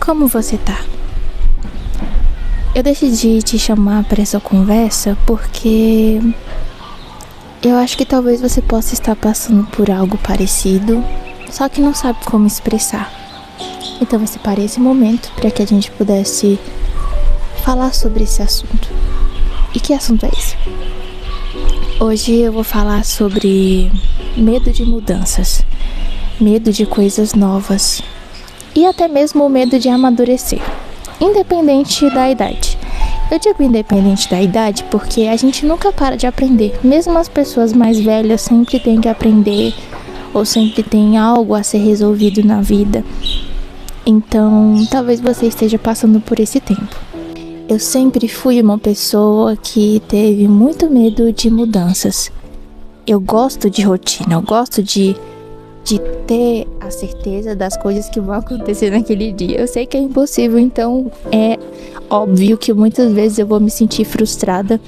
como você tá? Eu decidi te chamar para essa conversa porque eu acho que talvez você possa estar passando por algo parecido, só que não sabe como expressar. Então eu separei esse momento para que a gente pudesse falar sobre esse assunto. E que assunto é esse? Hoje eu vou falar sobre medo de mudanças, medo de coisas novas e até mesmo o medo de amadurecer, independente da idade. Eu digo independente da idade porque a gente nunca para de aprender. Mesmo as pessoas mais velhas sempre têm que aprender ou sempre tem algo a ser resolvido na vida. Então, talvez você esteja passando por esse tempo. Eu sempre fui uma pessoa que teve muito medo de mudanças. Eu gosto de rotina, eu gosto de ter a certeza das coisas que vão acontecer naquele dia. Eu sei que é impossível, então é óbvio que muitas vezes eu vou me sentir frustrada.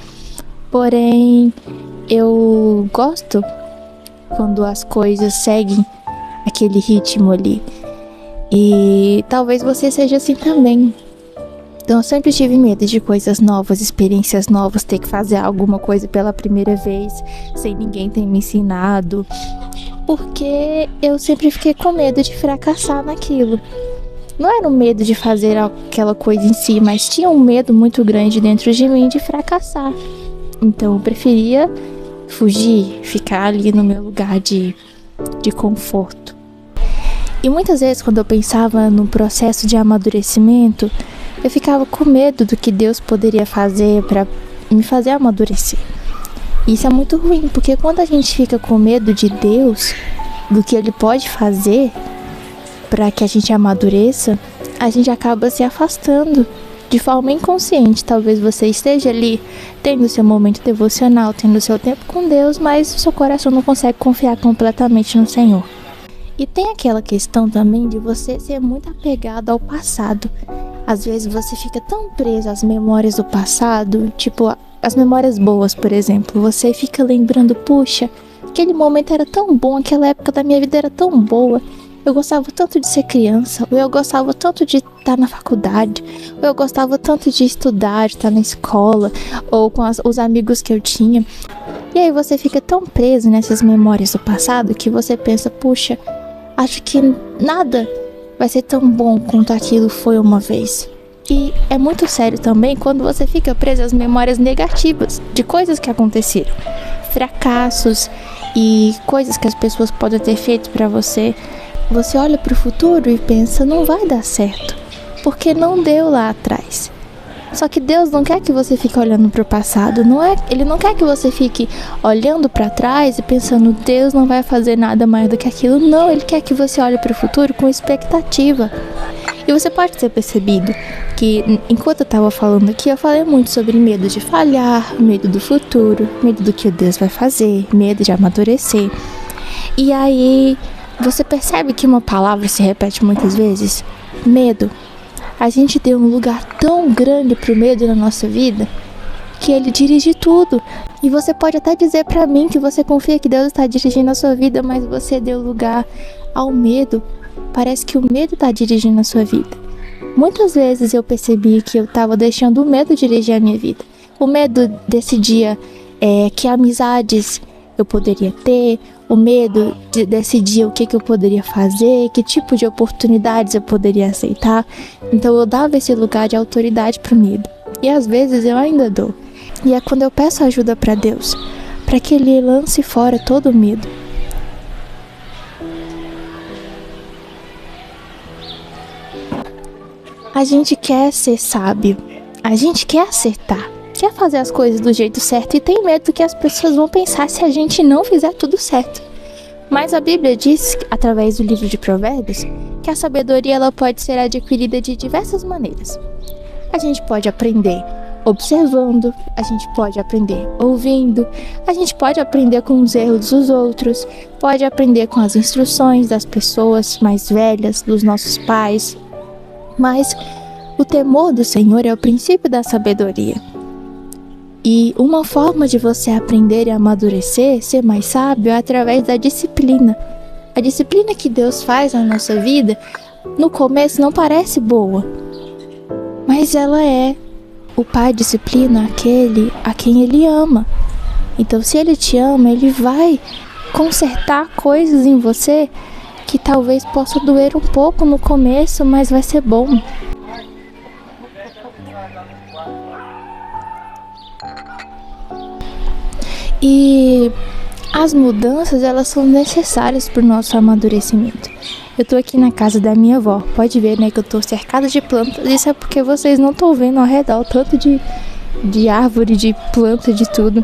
Porém, eu gosto quando as coisas seguem aquele ritmo ali. E talvez você seja assim também. Então eu sempre tive medo de coisas novas, experiências novas, ter que fazer alguma coisa pela primeira vez, sem ninguém ter me ensinado. Porque eu sempre fiquei com medo de fracassar naquilo. Não era um medo de fazer aquela coisa em si, mas tinha um medo muito grande dentro de mim de fracassar. Então eu preferia fugir, ficar ali no meu lugar de conforto. E muitas vezes quando eu pensava no processo de amadurecimento, eu ficava com medo do que Deus poderia fazer para me fazer amadurecer. Isso é muito ruim, porque quando a gente fica com medo de Deus, do que Ele pode fazer para que a gente amadureça, a gente acaba se afastando de forma inconsciente. Talvez você esteja ali tendo seu momento devocional, tendo seu tempo com Deus, mas o seu coração não consegue confiar completamente no Senhor. E tem aquela questão também de você ser muito apegado ao passado. Às vezes você fica tão preso às memórias do passado, tipo as memórias boas, por exemplo. Você fica lembrando, puxa, aquele momento era tão bom, aquela época da minha vida era tão boa. Eu gostava tanto de ser criança, ou eu gostava tanto de estar na faculdade, ou eu gostava tanto de estudar, de estar na escola, ou com os amigos que eu tinha. E aí você fica tão preso nessas memórias do passado que você pensa, puxa, acho que nada vai ser tão bom quanto aquilo foi uma vez. E é muito sério também quando você fica preso às memórias negativas de coisas que aconteceram, fracassos e coisas que as pessoas podem ter feito pra você. Você olha pro futuro e pensa, não vai dar certo, porque não deu lá atrás. Só que Deus não quer que você fique olhando pro passado, Ele não quer que você fique olhando pra trás e pensando, Deus não vai fazer nada mais do que aquilo. Não, Ele quer que você olhe pro futuro com expectativa. E você pode ter percebido que, enquanto eu estava falando aqui, eu falei muito sobre medo de falhar, medo do futuro, medo do que Deus vai fazer, medo de amadurecer. E aí, você percebe que uma palavra se repete muitas vezes? Medo. A gente deu um lugar tão grande pro medo na nossa vida que ele dirige tudo. E você pode até dizer pra mim que você confia que Deus está dirigindo a sua vida, mas você deu lugar ao medo. Parece que o medo está dirigindo a sua vida. Muitas vezes eu percebi que eu estava deixando o medo dirigir a minha vida. O medo decidia que amizades eu poderia ter, o medo de decidir o que eu poderia fazer, que tipo de oportunidades eu poderia aceitar. Então eu dava esse lugar de autoridade para o medo. E às vezes eu ainda dou. E é quando eu peço ajuda para Deus, para que Ele lance fora todo o medo. A gente quer ser sábio, a gente quer acertar, quer fazer as coisas do jeito certo e tem medo do que as pessoas vão pensar se a gente não fizer tudo certo. Mas a Bíblia diz, através do livro de Provérbios, que a sabedoria ela pode ser adquirida de diversas maneiras. A gente pode aprender observando, a gente pode aprender ouvindo, a gente pode aprender com os erros dos outros, pode aprender com as instruções das pessoas mais velhas, dos nossos pais. Mas o temor do Senhor é o princípio da sabedoria. E uma forma de você aprender e amadurecer, ser mais sábio, é através da disciplina. A disciplina que Deus faz na nossa vida No começo não parece boa, mas ela é. O pai disciplina aquele a quem ele ama. Então, se ele te ama, ele vai consertar coisas em você que talvez possa doer um pouco no começo, mas vai ser bom. E as mudanças, elas são necessárias para o nosso amadurecimento. Eu tô aqui na casa da minha avó, pode ver, né, que eu tô cercada de plantas. Isso é porque vocês não estão vendo ao redor o tanto de árvore, de planta, de tudo.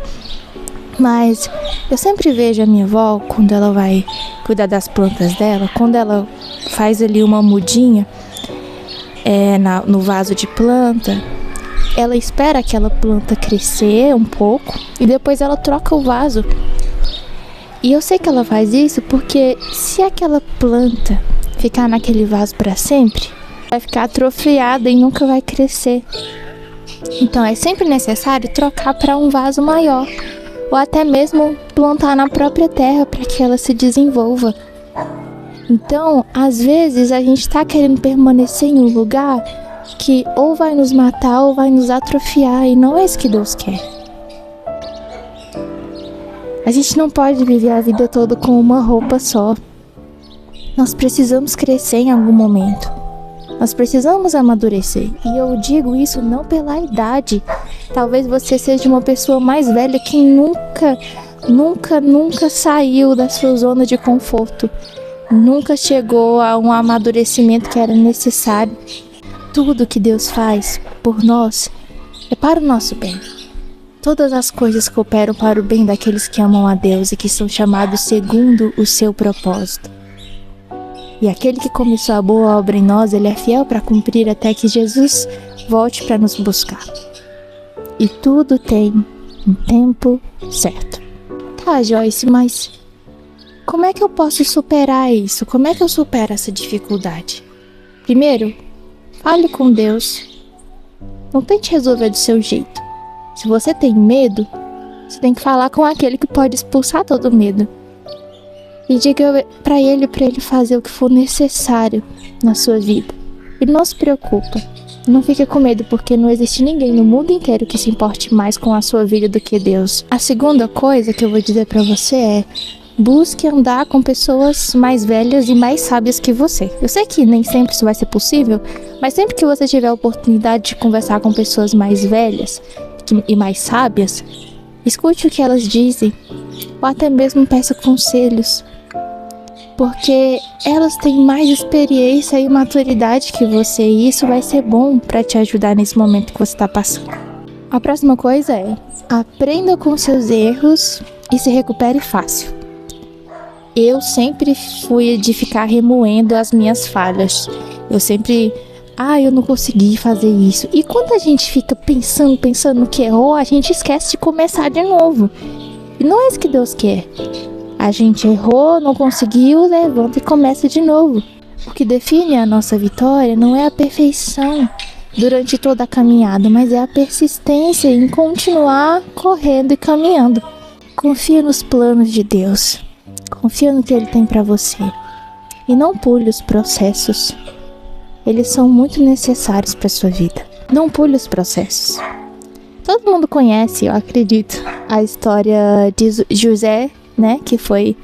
Mas eu sempre vejo a minha avó, quando ela vai cuidar das plantas dela, quando ela faz ali uma mudinha no vaso de planta, ela espera aquela planta crescer um pouco e depois ela troca o vaso. E eu sei que ela faz isso porque se aquela planta ficar naquele vaso para sempre, vai ficar atrofiada e nunca vai crescer. Então é sempre necessário trocar para um vaso maior, ou até mesmo plantar na própria terra para que ela se desenvolva. Então, às vezes a gente está querendo permanecer em um lugar que ou vai nos matar ou vai nos atrofiar, e não é isso que Deus quer. A gente não pode viver a vida toda com uma roupa só. Nós precisamos crescer em algum momento. Nós precisamos amadurecer. E eu digo isso não pela idade. Talvez você seja uma pessoa mais velha que nunca saiu da sua zona de conforto. Nunca chegou a um amadurecimento que era necessário. Tudo que Deus faz por nós é para o nosso bem. Todas as coisas cooperam para o bem daqueles que amam a Deus e que são chamados segundo o seu propósito. E aquele que começou a boa obra em nós, ele é fiel para cumprir até que Jesus volte para nos buscar. E tudo tem um tempo certo. Tá, Joyce, mas como é que eu posso superar isso? Como é que eu supero essa dificuldade? Primeiro, fale com Deus. Não tente resolver do seu jeito. Se você tem medo, você tem que falar com aquele que pode expulsar todo medo. E diga para ele fazer o que for necessário na sua vida. E não se preocupa. Não fique com medo, porque não existe ninguém no mundo inteiro que se importe mais com a sua vida do que Deus. A segunda coisa que eu vou dizer para você é: busque andar com pessoas mais velhas e mais sábias que você. Eu sei que nem sempre isso vai ser possível, mas sempre que você tiver a oportunidade de conversar com pessoas mais velhas e mais sábias, escute o que elas dizem, ou até mesmo peça conselhos, porque elas têm mais experiência e maturidade que você, e isso vai ser bom para te ajudar nesse momento que você está passando. A próxima coisa é: aprenda com seus erros e se recupere fácil. Eu sempre fui de ficar remoendo as minhas falhas. Eu sempre... eu não consegui fazer isso. E quando a gente fica pensando no que errou, a gente esquece de começar de novo. E não é isso que Deus quer. A gente errou, não conseguiu, levanta e começa de novo. O que define a nossa vitória não é a perfeição durante toda a caminhada, mas é a persistência em continuar correndo e caminhando. Confia nos planos de Deus. Confia no que Ele tem para você. E não pule os processos. Eles são muito necessários para sua vida. Não pule os processos. Todo mundo conhece, eu acredito, a história de José, né, que foi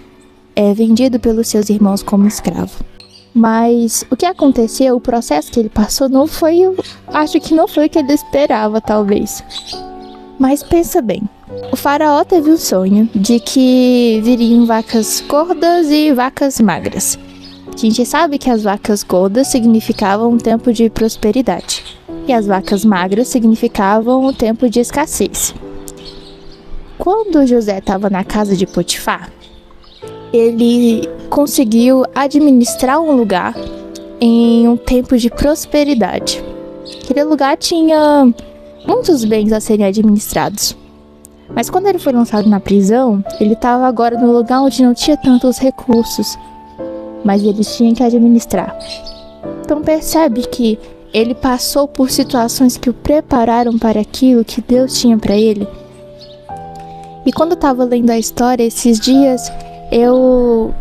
vendido pelos seus irmãos como escravo. Mas o que aconteceu, o processo que ele passou, acho que não foi o que ele esperava, talvez. Mas pensa bem, o faraó teve um sonho de que viriam vacas gordas e vacas magras. A gente sabe que as vacas gordas significavam um tempo de prosperidade e as vacas magras significavam um tempo de escassez. Quando José estava na casa de Potifar, ele conseguiu administrar um lugar em um tempo de prosperidade. Aquele lugar tinha muitos bens a serem administrados. Mas quando ele foi lançado na prisão, ele estava agora no lugar onde não tinha tantos recursos, mas eles tinham que administrar. Então percebe que ele passou por situações que o prepararam para aquilo que Deus tinha para ele. E quando eu estava lendo a história esses dias, eu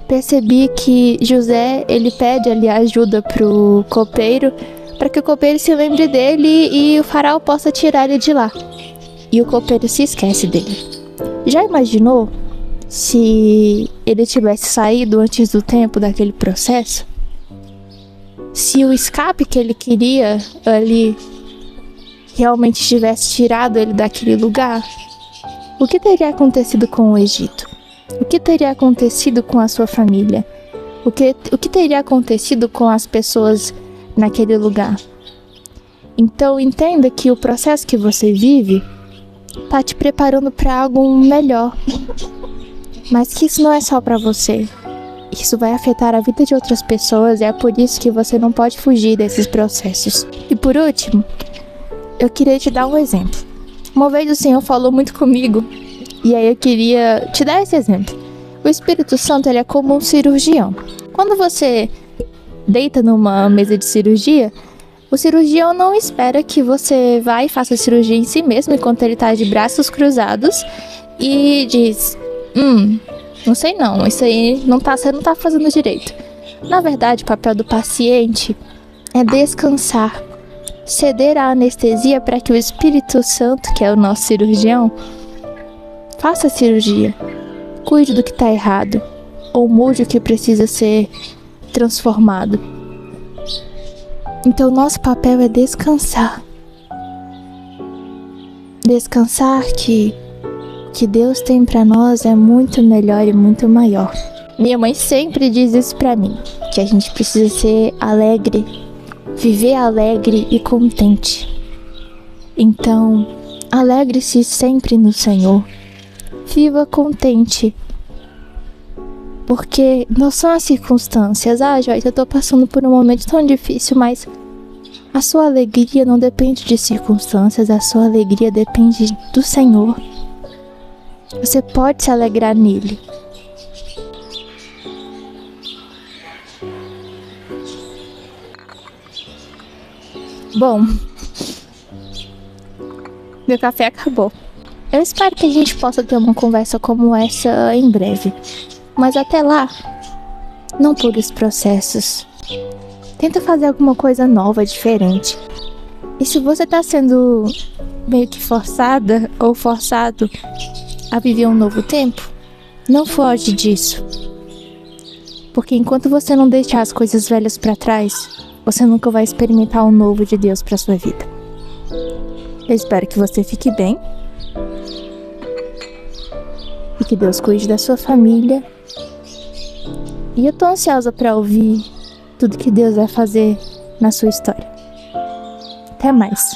percebi que José, ele pede ali ajuda pro copeiro, para que o copeiro se lembre dele e o faraó possa tirar ele de lá. E o copeiro se esquece dele. Já imaginou se ele tivesse saído antes do tempo daquele processo? Se o escape que ele queria ali realmente tivesse tirado ele daquele lugar? O que teria acontecido com o Egito? O que teria acontecido com a sua família? O que teria acontecido com as pessoas naquele lugar? Então entenda que o processo que você vive está te preparando para algo melhor. Mas que isso não é só para você. Isso vai afetar a vida de outras pessoas e é por isso que você não pode fugir desses processos. E por último, eu queria te dar um exemplo. Uma vez o Senhor falou muito comigo e aí eu queria te dar esse exemplo. O Espírito Santo, ele é como um cirurgião. Quando você deita numa mesa de cirurgia, o cirurgião não espera que você vá e faça a cirurgia em si mesmo enquanto ele está de braços cruzados e diz: não sei não, isso aí você não tá fazendo direito. Na verdade, o papel do paciente é descansar, ceder à anestesia para que o Espírito Santo, que é o nosso cirurgião, faça a cirurgia, cuide do que está errado, ou mude o que precisa ser transformado. Então, nosso papel é descansar. Descansar que Deus tem para nós é muito melhor e muito maior. Minha mãe sempre diz isso para mim, que a gente precisa ser alegre, viver alegre e contente. Então, alegre-se sempre no Senhor. Viva contente. Porque não são as circunstâncias. Joyce, eu tô passando por um momento tão difícil, mas a sua alegria não depende de circunstâncias, a sua alegria depende do Senhor. Você pode se alegrar nele. Bom, meu café acabou. Eu espero que a gente possa ter uma conversa como essa em breve. Mas até lá, não pule os processos. Tenta fazer alguma coisa nova, diferente. E se você tá sendo meio que forçada ou forçado a viver um novo tempo, não foge disso. Porque enquanto você não deixar as coisas velhas para trás, você nunca vai experimentar o novo de Deus para sua vida. Eu espero que você fique bem e que Deus cuide da sua família. E eu tô ansiosa para ouvir tudo que Deus vai fazer na sua história. Até mais.